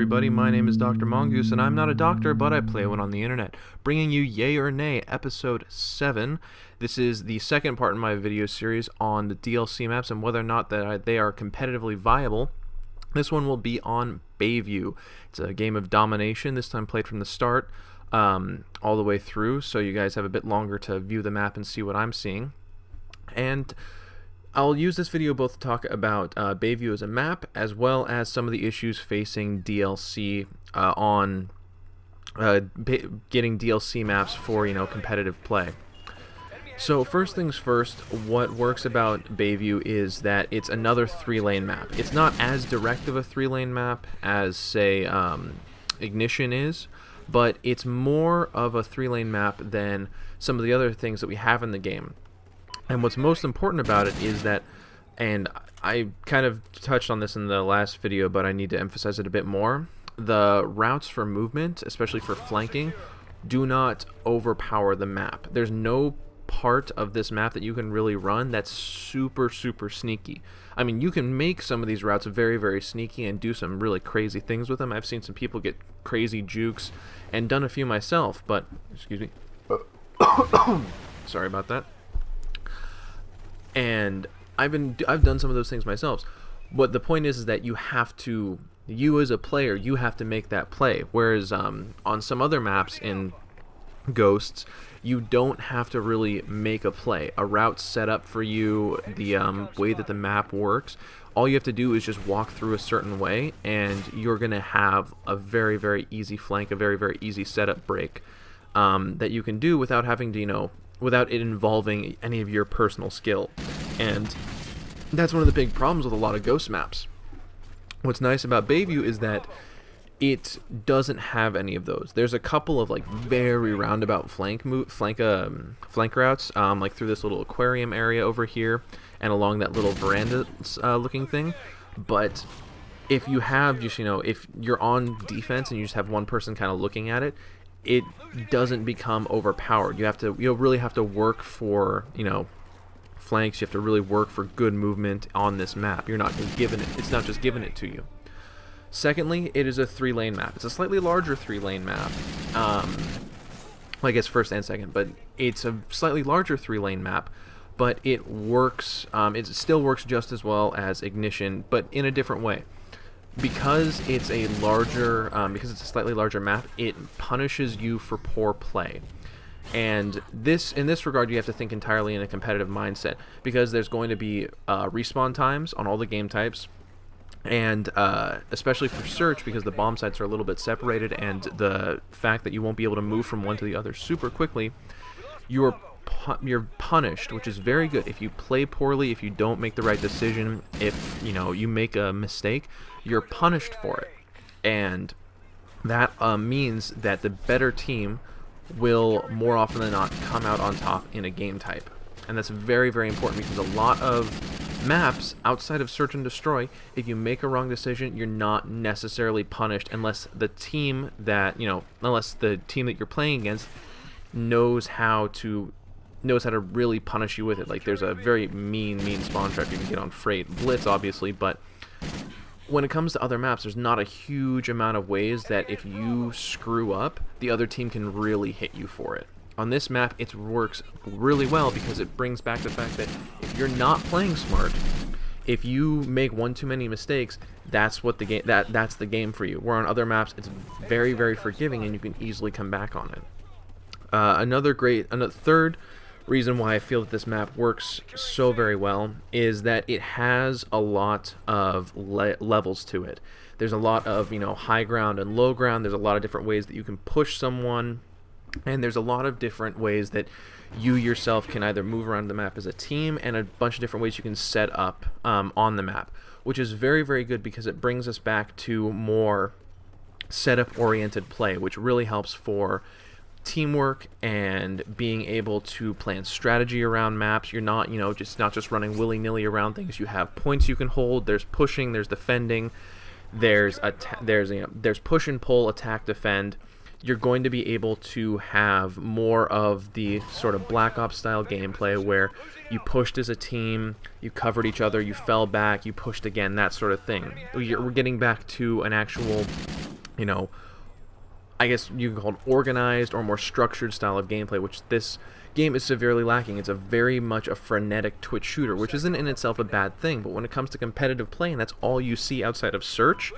everybody, my name is Dr. Mongoose, and I'm not a doctor, but I play one on the internet, bringing you Yay or Nay, Episode 7. This is the second part in my video series on the DLC maps and whether or not they are competitively viable. This one will be on Bayview. It's a game of domination, this time played from the start all the way through, so you guys have a bit longer to view the map and see what I'm seeing. And I'll use this video both to talk about Bayview as a map, as well as some of the issues facing DLC on getting DLC maps for, competitive play. So first things first, what works about Bayview is that it's another 3-lane map. It's not as direct of a 3-lane map as, say, Ignition is, but it's more of a 3-lane map than some of the other things that we have in the game. And what's most important about it is that, and I kind of touched on this in the last video, but I need to emphasize it a bit more, the routes for movement, especially for flanking, do not overpower the map. There's no part of this map that you can really run that's super sneaky. I mean, you can make some of these routes very sneaky and do some really crazy things with them. I've seen some people get crazy jukes and done a few myself, but excuse me. Sorry about that. And I've done some of those things myself. But the point is that you as a player, you have to make that play. Whereas on some other maps in Ghosts, you don't have to really make a play. A route's set up for you, the way that the map works. All you have to do is just walk through a certain way, and you're going to have a very easy flank, a very easy setup break that you can do without having to, without it involving any of your personal skill. And that's one of the big problems with a lot of Ghost maps. What's nice about Bayview is that it doesn't have any of those. There's a couple of very roundabout flank routes, like through this little aquarium area over here and along that little veranda looking thing. But if you have just, if you're on defense and you just have one person kind of looking at it, it doesn't become overpowered. You'll really have to work for, flanks. You have to really work for good movement on this map. You're not just given it. It's not just given it to you. Secondly, it is a 3-lane map. It's a slightly larger 3-lane map. I guess first and second, but it's a slightly larger 3-lane map. But it works. It still works just as well as Ignition, but in a different way. Because it's a slightly larger map, it punishes you for poor play. And in this regard, you have to think entirely in a competitive mindset, because there's going to be respawn times on all the game types, and especially for search, because the bomb sites are a little bit separated, and the fact that you won't be able to move from one to the other super quickly, you're punished, which is very good. If you play poorly, if you don't make the right decision, if you make a mistake, you're punished for it. And that means that the better team will more often than not come out on top in a game type. And that's very important, because a lot of maps outside of Search and Destroy, if you make a wrong decision, you're not necessarily punished unless the team that you're playing against knows how to really punish you with it. Like, there's a very mean spawn trap you can get on Freight. Blitz, obviously, but when it comes to other maps, there's not a huge amount of ways that if you screw up, the other team can really hit you for it. On this map, it works really well because it brings back the fact that if you're not playing smart, if you make one too many mistakes, that's what the game that's the game for you. Where on other maps, it's very forgiving and you can easily come back on it. Another third reason why I feel that this map works so very well is that it has a lot of levels to it. There's a lot of high ground and low ground. There's a lot of different ways that you can push someone, and there's a lot of different ways that you yourself can either move around the map as a team, and a bunch of different ways you can set up on the map, which is very good, because it brings us back to more setup oriented play, which really helps for teamwork and being able to plan strategy around maps. You're not just running willy-nilly around things. You have points you can hold. There's pushing, there's defending, there's push and pull, attack, defend. You're going to be able to have more of the sort of Black Ops style gameplay where you pushed as a team, you covered each other, you fell back, you pushed again, that sort of thing. We're getting back to an actual you know, I guess you can call it organized or more structured style of gameplay, which this game is severely lacking. It's a very much a frenetic twitch shooter, which isn't in itself a bad thing, but when it comes to competitive play, and that's all you see outside of search,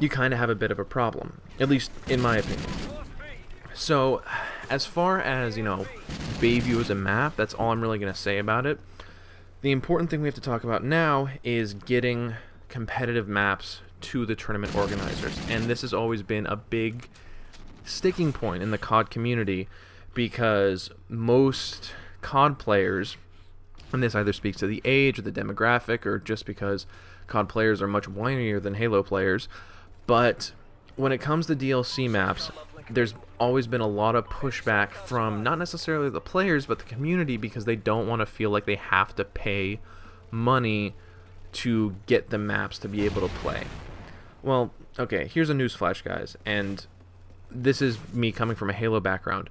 you kind of have a bit of a problem, at least in my opinion. So, as far as, you know, Bayview as a map, that's all I'm really going to say about it. The important thing we have to talk about now is getting competitive maps to the tournament organizers, and this has always been a big sticking point in the COD community, because most COD players, and this either speaks to the age or the demographic or just because COD players are much whinier than Halo players, but when it comes to DLC maps, there's always been a lot of pushback from not necessarily the players but the community, because they don't want to feel like they have to pay money to get the maps to be able to play. Well, okay, here's a newsflash, guys, and this is me coming from a Halo background.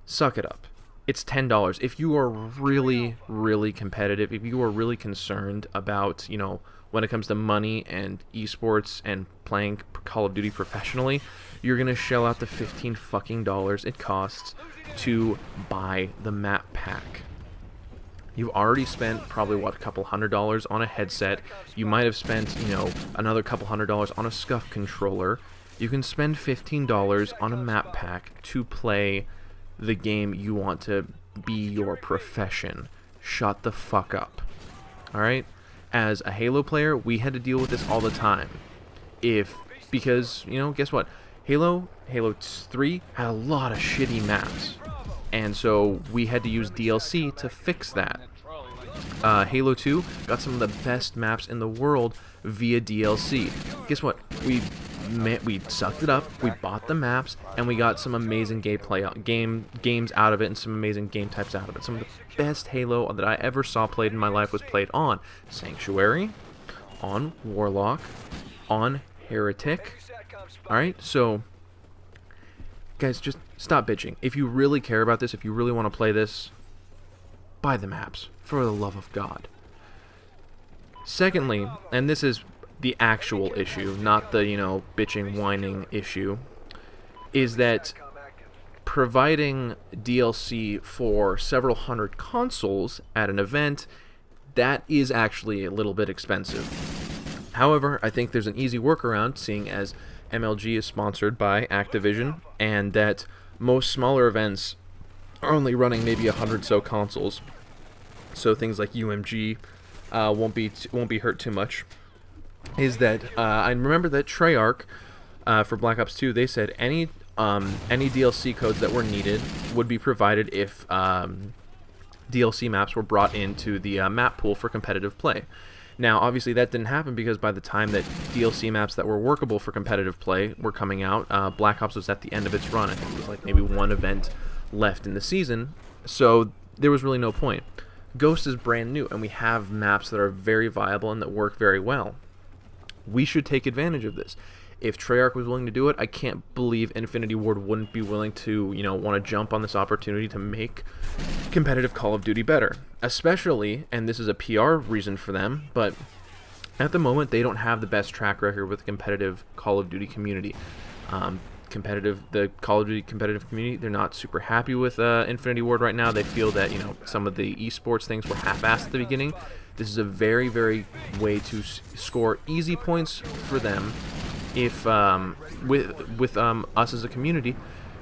Suck it up. It's $10. If you are really, really competitive, if you are really concerned about, you know, when it comes to money and esports and playing Call of Duty professionally, you're going to shell out the $15 fucking it costs to buy the map pack. You've already spent probably, what, a couple $100 on a headset. You might have spent, you know, another couple $100 on a SCUF controller. You can spend $15 on a map pack to play the game you want to be your profession. Shut the fuck up. Alright? As a Halo player, we had to deal with this all the time. Because, you know, guess what? Halo 3 had a lot of shitty maps. And so we had to use DLC to fix that. Halo 2 got some of the best maps in the world via DLC. Guess what? We sucked it up, we bought the maps, and we got some amazing games out of it, and some amazing game types out of it. Some of the best Halo that I ever saw played in my life was played on Sanctuary, on Warlock, on Heretic. Alright, so guys, just stop bitching. If you really care about this, if you really want to play this, buy the maps, for the love of God. Secondly, and this is the actual issue, not the, you know, bitching, whining issue, is that providing DLC for several hundred consoles at an event, that is actually a little bit expensive. However, I think there's an easy workaround, seeing as MLG is sponsored by Activision, and that most smaller events are only running maybe 100 so consoles, so things like UMG won't be hurt too much. Is that I remember that Treyarch for Black Ops 2, they said any DLC codes that were needed would be provided if DLC maps were brought into the map pool for competitive play. Now, obviously, that didn't happen because by the time that DLC maps that were workable for competitive play were coming out, Black Ops was at the end of its run. I think it was like maybe one event left in the season, so there was really no point. Ghost is brand new, and we have maps that are very viable and that work very well. We should take advantage of this. If Treyarch was willing to do it, I can't believe Infinity Ward wouldn't be willing to, you know, want to jump on this opportunity to make competitive Call of Duty better. Especially, and this is a PR reason for them, but at the moment they don't have the best track record with the competitive Call of Duty community. The Call of Duty competitive community, they're not super happy with Infinity Ward right now. They feel that, you know, some of the esports things were half-assed at the beginning. This is a very, very way to score easy points for them if with us as a community,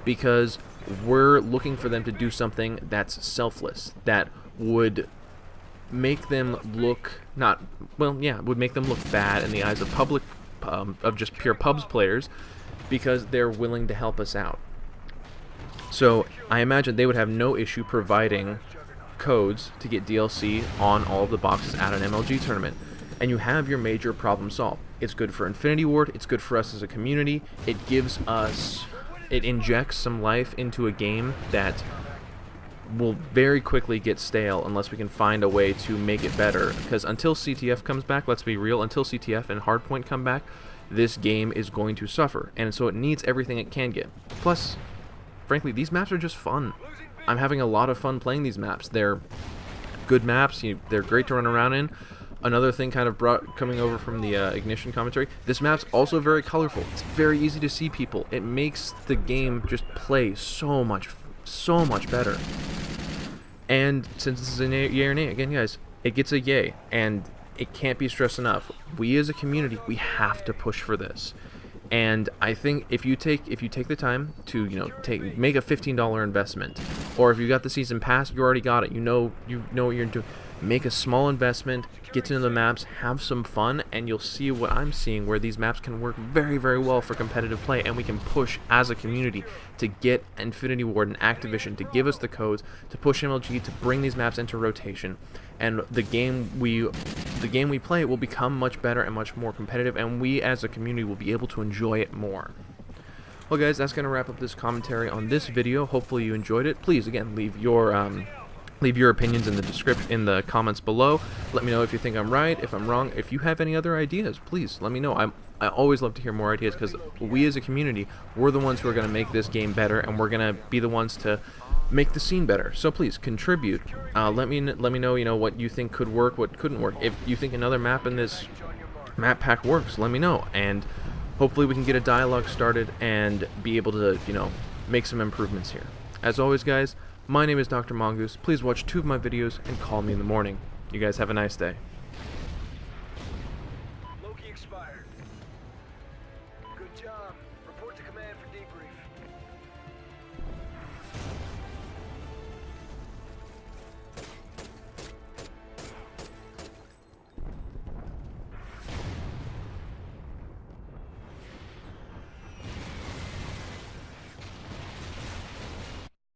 because we're looking for them to do something that's selfless, that would make them look would make them look bad in the eyes of public, of just pure pubs players, because they're willing to help us out. So I imagine they would have no issue providing codes to get DLC on all of the boxes at an MLG tournament, and you have your major problem solved. It's good for Infinity Ward, it's good for us as a community, it injects some life into a game that will very quickly get stale unless we can find a way to make it better, because until CTF comes back, let's be real, until CTF and Hardpoint come back, this game is going to suffer, and so it needs everything it can get. Plus, frankly, these maps are just fun. I'm having a lot of fun playing these maps. They're good maps, they're great to run around in, Another thing kind of coming over from the Ignition commentary, this map's also very colorful. It's very easy to see people. It makes the game just play so much better. And since this is a yay or nay, again guys, it gets a yay, and it can't be stressed enough. We as a community, we have to push for this. And I think if you take the time to make a $15 investment, or if you got the season pass, you already got it. You know what you're doing. Make a small investment, get to know the maps, have some fun, and you'll see what I'm seeing, where these maps can work very, very well for competitive play, and we can push as a community to get Infinity Ward and Activision to give us the codes, to push MLG to bring these maps into rotation, and the game we play will become much better and much more competitive, and we as a community will be able to enjoy it more. Well guys, that's going to wrap up this commentary on this video. Hopefully you enjoyed it. Please, again, leave your opinions in the description, in the comments below. Let me know if you think I'm right, if I'm wrong. If you have any other ideas, please let me know. I always love to hear more ideas, because we as a community, we're the ones who are going to make this game better, and we're going to be the ones to make the scene better. So please contribute. Let me know what you think could work, what couldn't work. If you think another map in this map pack works, let me know, and hopefully we can get a dialogue started and be able to make some improvements here. As always guys, my name is Dr. Mongoose. Please watch 2 of my videos and call me in the morning. You guys have a nice day.